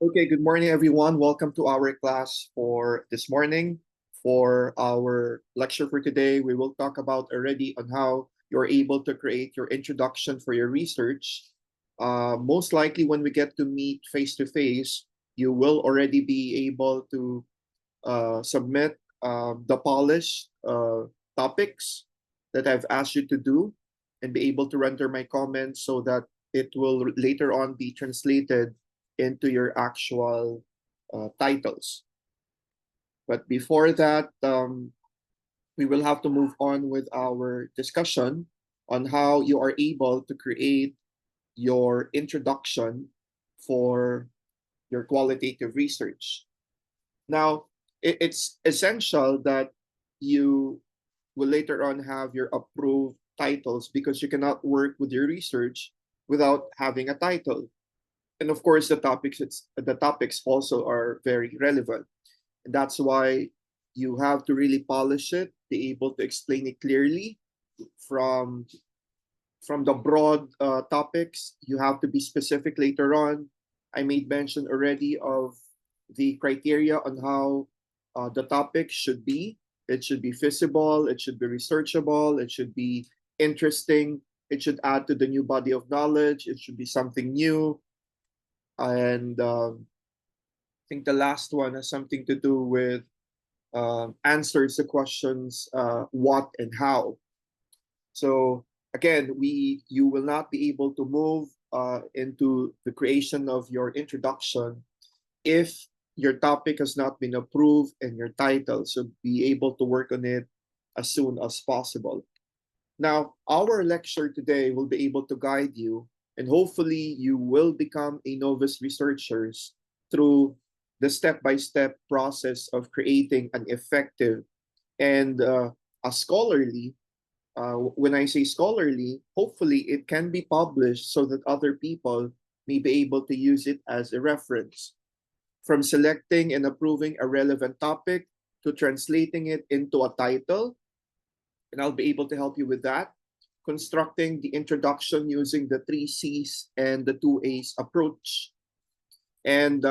Okay, good morning, everyone. Welcome to our class for this morning. For our lecture for today, we will talk about already on how you're able to create your introduction for your research. Most likely, when we get to meet face to face, you will already be able to submit the polished topics that I've asked you to do and be able to render my comments so that it will later on be translated into your actual titles. But before that, we will have to move on with our discussion on how you are able to create your introduction for your qualitative research. Now, it's essential that you will later on have your approved titles because you cannot work with your research without having a title. And of course, the topics also are very relevant. And that's why you have to really polish it, be able to explain it clearly from from the broad topics. You have to be specific later on. I made mention already of the criteria on how the topic should be. It should be feasible, it should be researchable, it should be interesting, it should add to the new body of knowledge, it should be something new. And I think the last one has something to do with answers the questions what and how. So again, you will not be able to move into the creation of your introduction if your topic has not been approved and your title. So be able to work on it as soon as possible. Now, our lecture today will be able to guide you, and hopefully, you will become a novice researchers through the step-by-step process of creating an effective and a scholarly. When I say scholarly, hopefully it can be published so that other people may be able to use it as a reference. From selecting and approving a relevant topic to translating it into a title, and I'll be able to help you with that. Constructing the introduction using the three C's and the two A's approach. And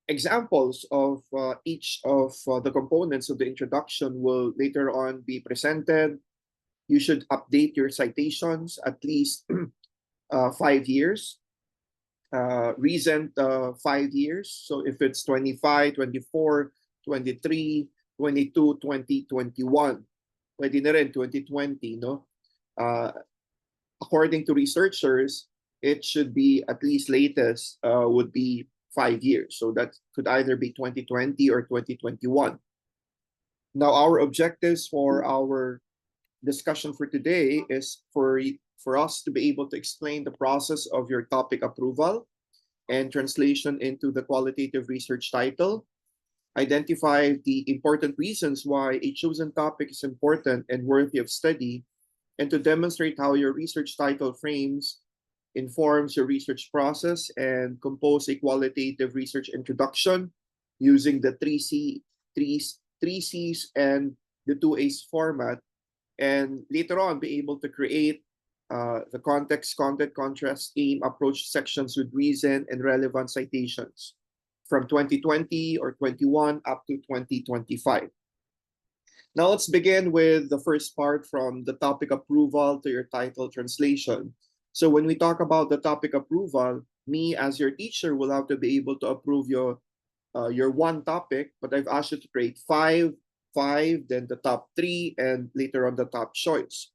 examples of each of the components of the introduction will later on be presented. You should update your citations at least 5 years, recent 5 years. So if it's 25, 24, 23, 22, 2021, pwede na rin 2020, no? Uh, According to researchers, it should be at least latest would be 5 years. So that could either be 2020 or 2021. Now, our objectives for our discussion for today is for us to be able to explain the process of your topic approval and translation into the qualitative research title, identify the important reasons why a chosen topic is important and worthy of study, and to demonstrate how your research title frames informs your research process and compose a qualitative research introduction using the three C's and the two A's format, and later on be able to create the context, content, contrast, aim, approach sections with reason and relevant citations from 2020 or 21 up to 2025. Now let's begin with the first part from the topic approval to your title translation. So when we talk about the topic approval, me as your teacher will have to be able to approve your one topic, but I've asked you to create five, then the top three, and later on the top choice.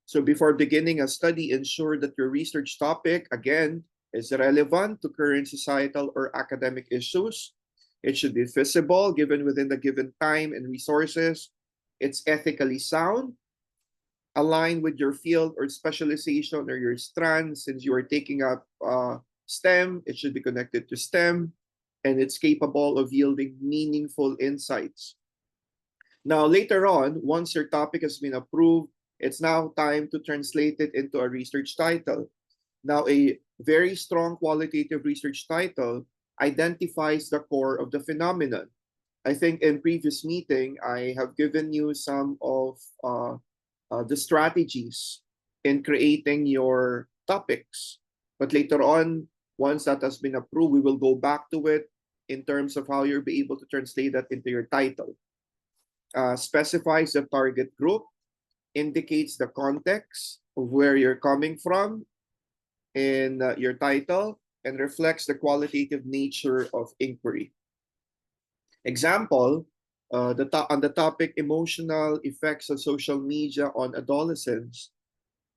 So before beginning a study, ensure that your research topic, again, is relevant to current societal or academic issues. It should be feasible given within the given time and resources. It's ethically sound, aligned with your field or specialization or your strand. Since you are taking up STEM, it should be connected to STEM, and it's capable of yielding meaningful insights. Now, later on, once your topic has been approved, it's now time to translate it into a research title. Now, a very strong qualitative research title identifies the core of the phenomenon. I think in previous meeting, I have given you some of the strategies in creating your topics. But later on, Once that has been approved, we will go back to it in terms of how you'll be able to translate that into your title. Specifies the target group, indicates the context of where you're coming from in your title, and reflects the qualitative nature of inquiry. Example, on the topic emotional effects of social media on adolescents,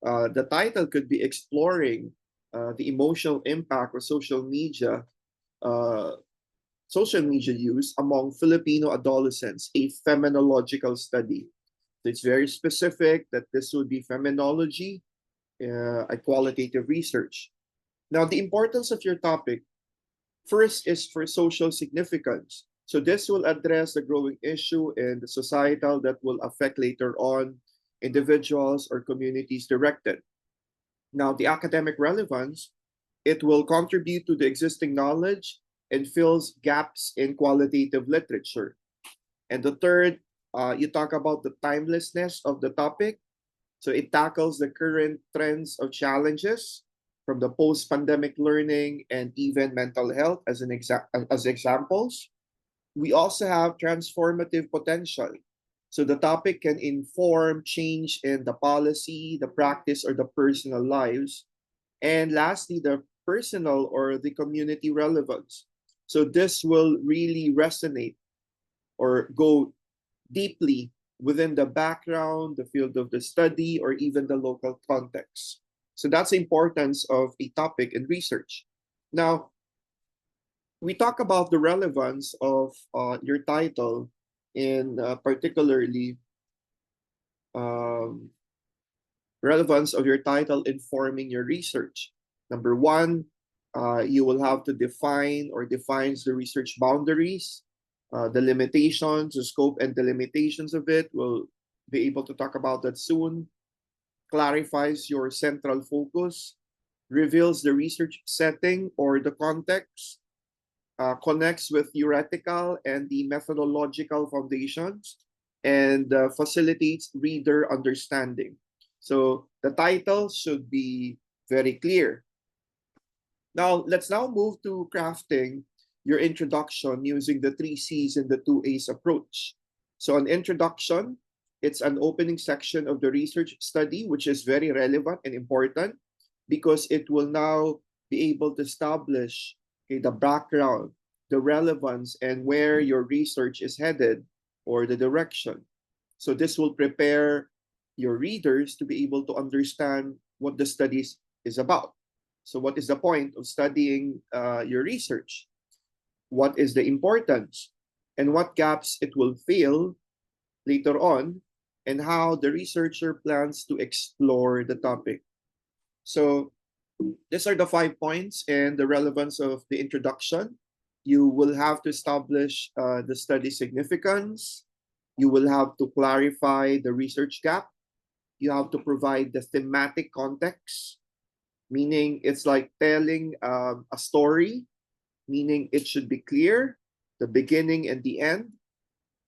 the title could be exploring the emotional impact of uh, social media use among Filipino adolescents, a feminological study. So it's very specific that this would be feminology, a qualitative research. Now, the importance of your topic first is for social significance. So this will address the growing issue in the societal that will affect later on individuals or communities directed. Now, the academic relevance, it will contribute to the existing knowledge and fills gaps in qualitative literature. And the third, you talk about the timelessness of the topic. So it tackles the current trends of challenges from the post-pandemic learning and even mental health as examples. We also have transformative potential. So the topic can inform change in the policy, the practice, or the personal lives. And lastly, the personal or the community relevance. So this will really resonate or go deeply within the background, the field of the study, or even the local context. So that's the importance of a topic in research. Now, we talk about the relevance of your title in particularly um, relevance of your title informing your research. Number one, you will have to define or defines the research boundaries, the limitations, the scope and the limitations of it. We'll be able to talk about that soon. Clarifies your central focus, reveals the research setting or the context, connects with theoretical and the methodological foundations, and facilitates reader understanding. So the title should be very clear. Now, let's now move to crafting your introduction using the 3 C's and the 2 A's approach. So an introduction, it's an opening section of the research study, which is very relevant and important because it will now be able to establish the background, the relevance, and where your research is headed or the direction. So this will prepare your readers to be able to understand what the study is about. So what is the point of studying your research? What is the importance? And what gaps it will fill later on, and how the researcher plans to explore the topic. So these are the 5 points and the relevance of the introduction. You will have to establish the study significance. You will have to clarify the research gap. You have to provide the thematic context, meaning it's like telling a story, meaning it should be clear, the beginning and the end.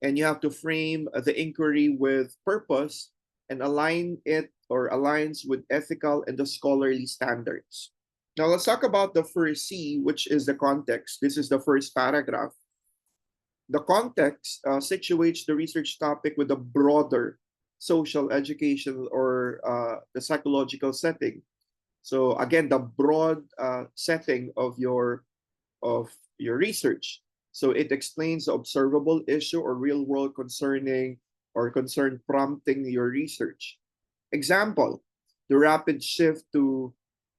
And you have to frame the inquiry with purpose and align it or aligns with ethical and the scholarly standards. Now let's talk about the first C, which is the context. This is the first paragraph. The context situates the research topic with a broader social, educational, or the psychological setting. So again, the broad setting of your research. So it explains the observable issue or real world concerning or concern prompting your research. Example, the rapid shift to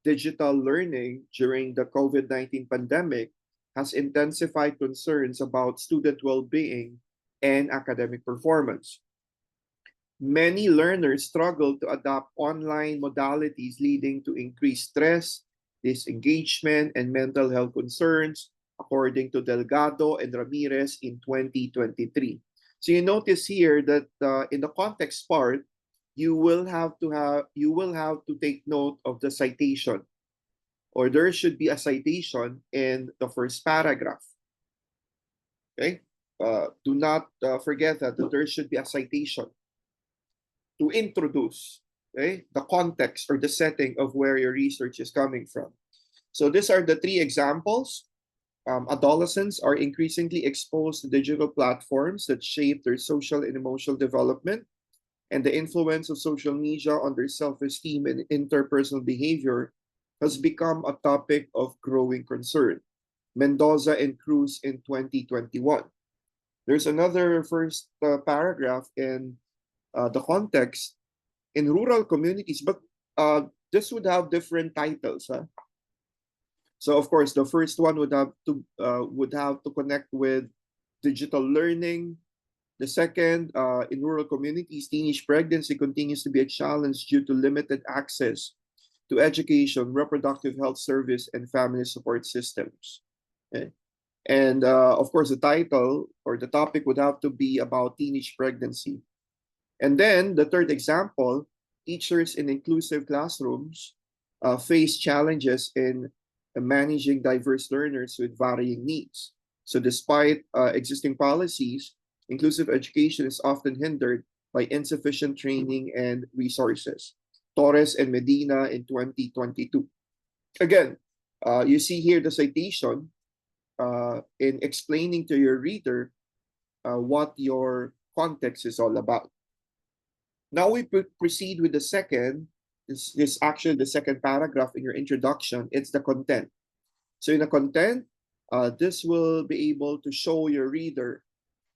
digital learning during the COVID-19 pandemic has intensified concerns about student well-being and academic performance. Many learners struggle to adopt online modalities, leading to increased stress, disengagement, and mental health concerns, according to Delgado and Ramirez in 2023. So you notice here that in the context part, you will have to take note of the citation, or there should be a citation in the first paragraph. Okay, do not forget that there should be a citation to introduce, okay, the context or the setting of where your research is coming from. So these are the three examples. Adolescents are increasingly exposed to digital platforms that shape their social and emotional development, and the influence of social media on their self-esteem and interpersonal behavior has become a topic of growing concern. Mendoza and Cruz in 2021. There's another first paragraph in the context in rural communities, but this would have different titles. Huh? So of course, the first one would have to connect with digital learning. The second, in rural communities, teenage pregnancy continues to be a challenge due to limited access to education, reproductive health service, and family support systems. Okay? And of course, the title or the topic would have to be about teenage pregnancy. And then the third example, teachers in inclusive classrooms face challenges in managing diverse learners with varying needs. So despite existing policies, inclusive education is often hindered by insufficient training and resources. Torres and Medina in 2022. Again, you see here the citation in explaining to your reader what your context is all about. Now we proceed with the second. This actually the second paragraph in your introduction. It's the content. So in the content, this will be able to show your reader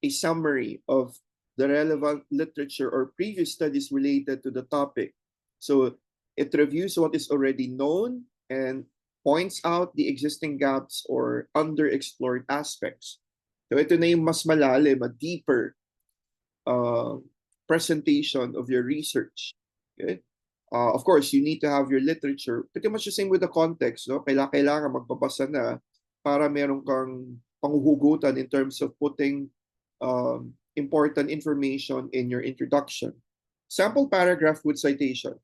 a summary of the relevant literature or previous studies related to the topic. So it reviews what is already known and points out the existing gaps or underexplored aspects. So ito na yung mas malalim, a deeper presentation of your research. Okay? Of course, you need to have your literature. Pretty much the same with the context. No? Kailangan magbabasa na para meron kang panghuhugutan in terms of putting important information in your introduction. Sample paragraph with citation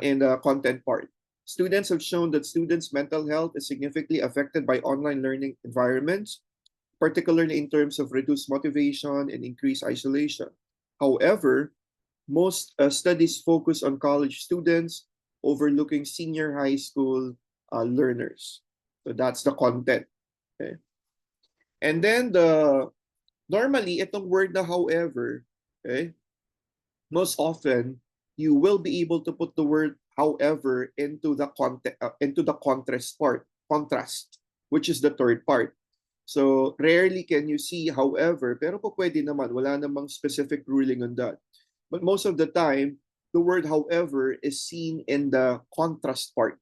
in the content part. Students have shown that students' mental health is significantly affected by online learning environments, particularly in terms of reduced motivation and increased isolation. However, most studies focus on college students, overlooking senior high school learners. So that's the content. Okay? And then normally, itong word na however, okay, most often, you will be able to put the word however into the contrast, which is the third part. So rarely can you see however, pero po pwede naman, wala namang specific ruling on that. But most of the time, the word however is seen in the contrast part.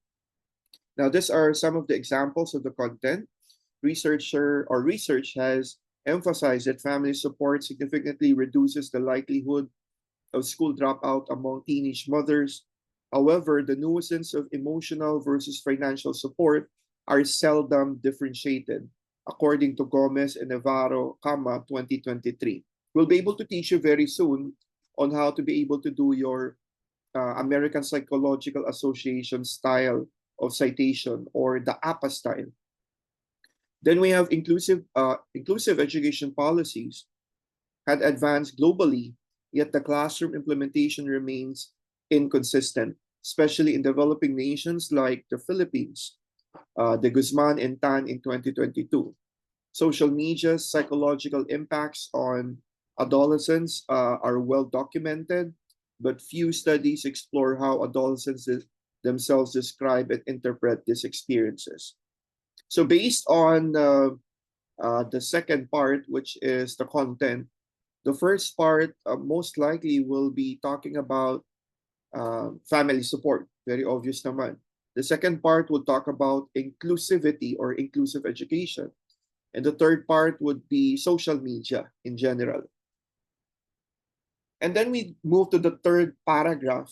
Now, these are some of the examples of the content. Research has emphasized that family support significantly reduces the likelihood of school dropout among teenage mothers. However, the nuances of emotional versus financial support are seldom differentiated, according to Gomez and Navarro, 2023. We'll be able to teach you very soon on how to be able to do your American Psychological Association style of citation, or the APA style. Then we have inclusive education policies had advanced globally, yet the classroom implementation remains inconsistent, especially in developing nations like the Philippines, de Guzman and Tan in 2022. Social media's psychological impacts on adolescents are well documented, but few studies explore how adolescents themselves describe and interpret these experiences. So based on the second part, which is the content, the first part most likely will be talking about family support. Very obvious naman. The second part will talk about inclusivity or inclusive education. And the third part would be social media in general. And then we move to the third paragraph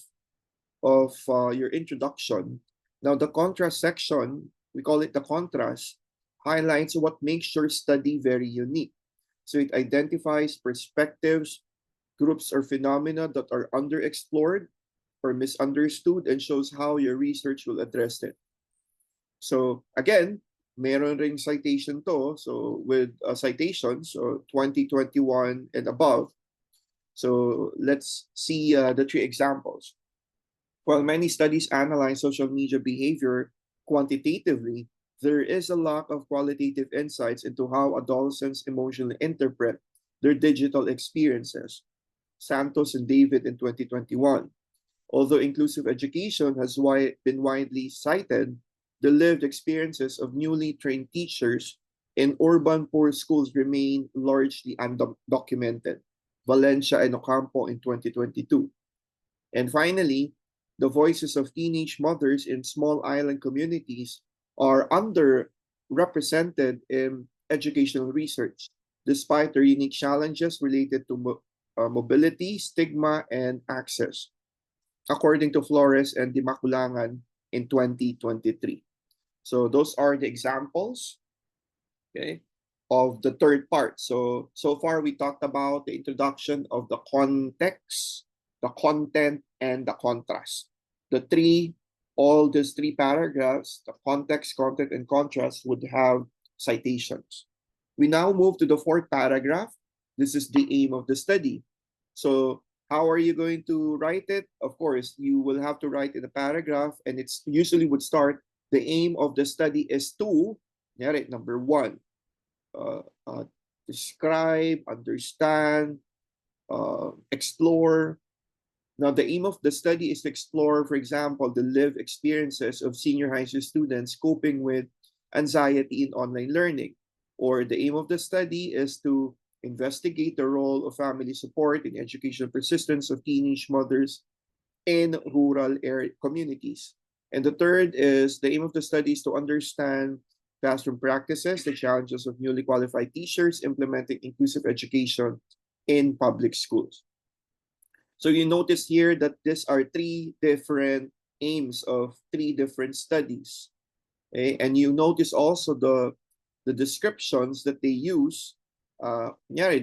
of your introduction. Now, the contrast section, we call it the contrast, highlights what makes your study very unique. So it identifies perspectives, groups, or phenomena that are underexplored or misunderstood, and shows how your research will address it. So again, meron ring citation to. So with citations, so 2021 and above. So let's see the three examples. While many studies analyze social media behavior quantitatively, there is a lack of qualitative insights into how adolescents emotionally interpret their digital experiences. Santos and David in 2021. Although inclusive education has been widely cited, the lived experiences of newly trained teachers in urban poor schools remain largely undocumented. Valencia and Ocampo in 2022. And finally, the voices of teenage mothers in small island communities are underrepresented in educational research, despite their unique challenges related to mobility, stigma, and access, according to Flores and Dimaculangan in 2023. So those are the examples, okay, of the third part. So far we talked about the introduction of the context, the content, and the contrast. All these three paragraphs, the context, content, and contrast, would have citations. We now move to the fourth paragraph. This is the aim of the study. So how are you going to write it? Of course, you will have to write in a paragraph, and it's usually would start, the aim of the study is to, number one, describe, understand, explore. Now, the aim of the study is to explore, for example, the lived experiences of senior high school students coping with anxiety in online learning. Or the aim of the study is to investigate the role of family support in educational persistence of teenage mothers in rural area communities. And the third is, the aim of the study is to understand classroom practices, the challenges of newly qualified teachers implementing inclusive education in public schools. So you notice here that these are three different aims of three different studies. Okay? And you notice also the descriptions that they use. The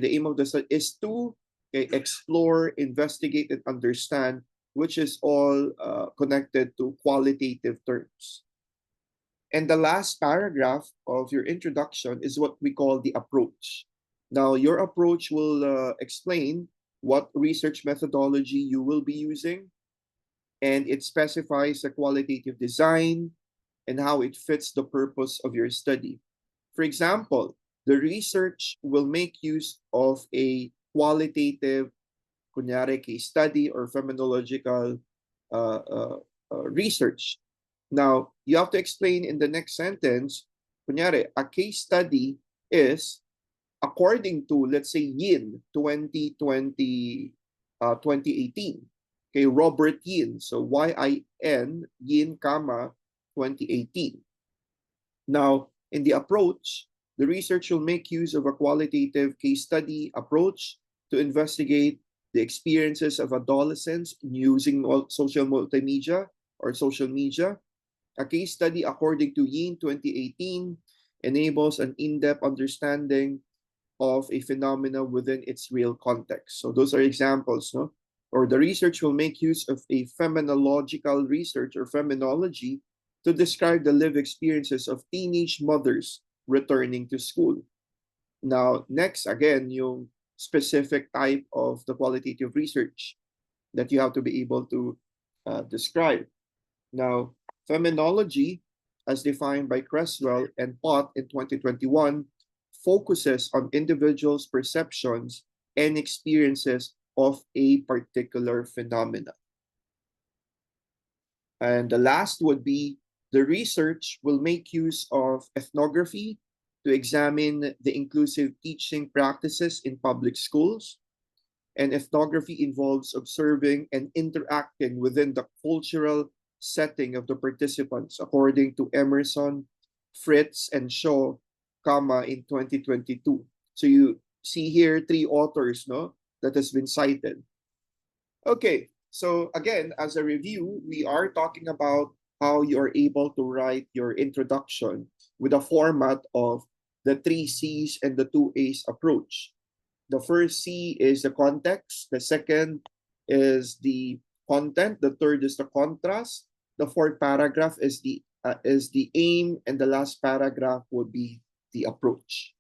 aim of the study is to explore, investigate, and understand, which is all connected to qualitative terms. And the last paragraph of your introduction is what we call the approach. Now, your approach will explain what research methodology you will be using, and it specifies a qualitative design and how it fits the purpose of your study. For example, the research will make use of a qualitative, kunyari, case study or phenomenological research. Now, you have to explain in the next sentence, kunyari, a case study is, according to, let's say, Yin 2018, okay, Robert Yin, so YIN, Yin, 2018. Now, in the approach, the research will make use of a qualitative case study approach to investigate the experiences of adolescents using social multimedia or social media. A case study, according to Yin 2018, enables an in-depth understanding of a phenomena within its real context. So those are examples, no? Or the research will make use of a phenomenological research or phenomenology to describe the lived experiences of teenage mothers returning to school. Now, next, again, yung specific type of the qualitative research that you have to be able to describe. Now, phenomenology, as defined by Creswell and Pott in 2021, focuses on individuals' perceptions and experiences of a particular phenomena. And the last would be, the research will make use of ethnography to examine the inclusive teaching practices in public schools. And ethnography involves observing and interacting within the cultural setting of the participants, according to Emerson, Fritz, and Shaw, in 2022. So you see here three authors, no, that has been cited. Okay, so again, as a review, we are talking about how you are able to write your introduction with a format of the 3 C's and the 2 A's approach. The first C is the context, the second is the content, the third is the contrast, the fourth paragraph is the aim, and the last paragraph would be the approach.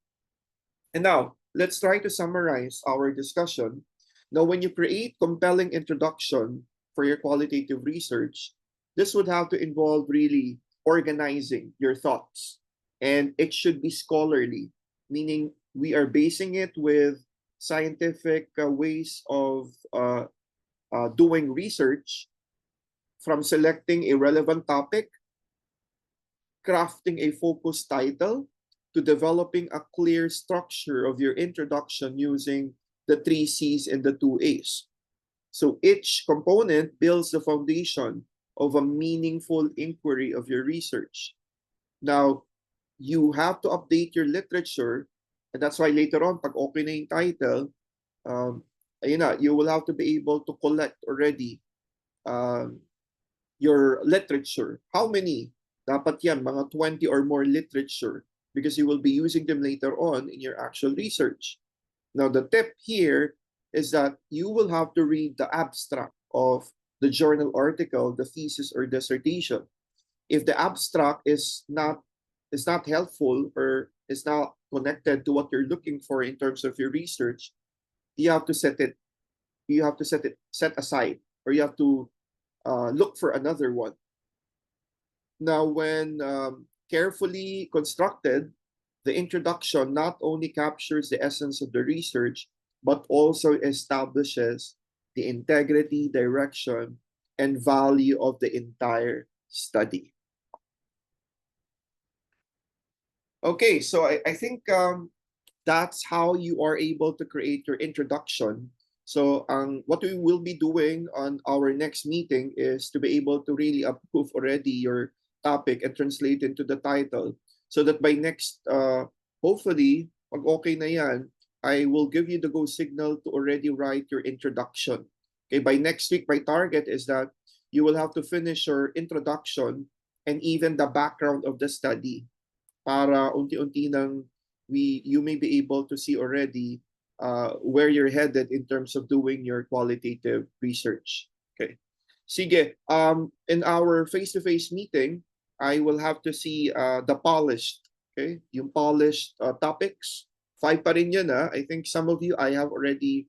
And now, let's try to summarize our discussion. Now, when you create compelling introduction for your qualitative research, this would have to involve really organizing your thoughts. And it should be scholarly, meaning we are basing it with scientific ways of doing research, from selecting a relevant topic, crafting a focused title, to developing a clear structure of your introduction using the 3 C's and the 2 A's. So each component builds the foundation of a meaningful inquiry of your research. Now, you have to update your literature, and that's why later on, pag okay na yung title, ayun na, you will have to be able to collect already your literature. How many? Dapat yan, mga 20 or more literature, because you will be using them later on in your actual research. Now, the tip here is that you will have to read the abstract of the journal article, the thesis or dissertation. If the abstract is not helpful or is not connected to what you're looking for in terms of your research, you have to set it aside, or you have to look for another one. Now, when carefully constructed, the introduction not only captures the essence of the research, but also establishes the integrity, direction, and value of the entire study. Okay, so I think that's how you are able to create your introduction. So what we will be doing on our next meeting is to be able to really approve already your topic and translate into the title, so that by next, hopefully, pag okay na yan, I will give you the go signal to already write your introduction. Okay, by next week, my target is that you will have to finish your introduction and even the background of the study, para unti-unti nang you may be able to see already where you're headed in terms of doing your qualitative research. Okay. Sige, in our face-to-face meeting, I will have to see the polished, okay? Yung polished topics. 5 pa rin yun, ha? I think some of you, I have already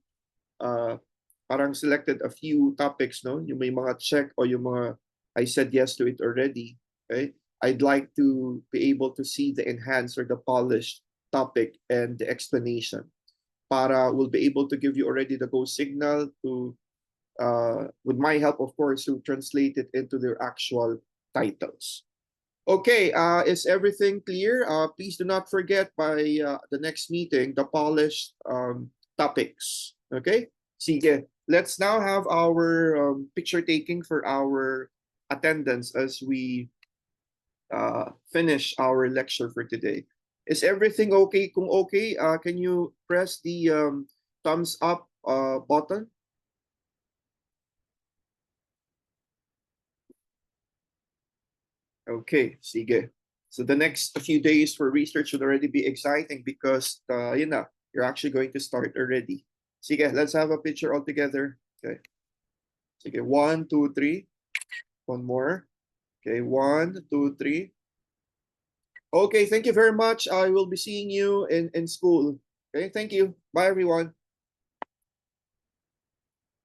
parang selected a few topics, no? Yung may mga check o yung mga I said yes to it already, okay? I'd like to be able to see the enhanced or the polished topic and the explanation. Para we'll be able to give you already the go signal to, with my help, of course, to translate it into their actual titles. Okay, is everything clear? Please do not forget by the next meeting, the polished topics. Okay? Sige. Let's now have our picture taking for our attendance as we finish our lecture for today. Is everything okay? Kung okay, can you press the thumbs up button? Okay, sige. So the next few days for research should already be exciting because yun na, you're actually going to start already. Sige, let's have a picture all together. Okay. Sige, 1, 2, 3. One more. Okay, 1, 2, 3. Okay, thank you very much. I will be seeing you in school. Okay, thank you. Bye, everyone.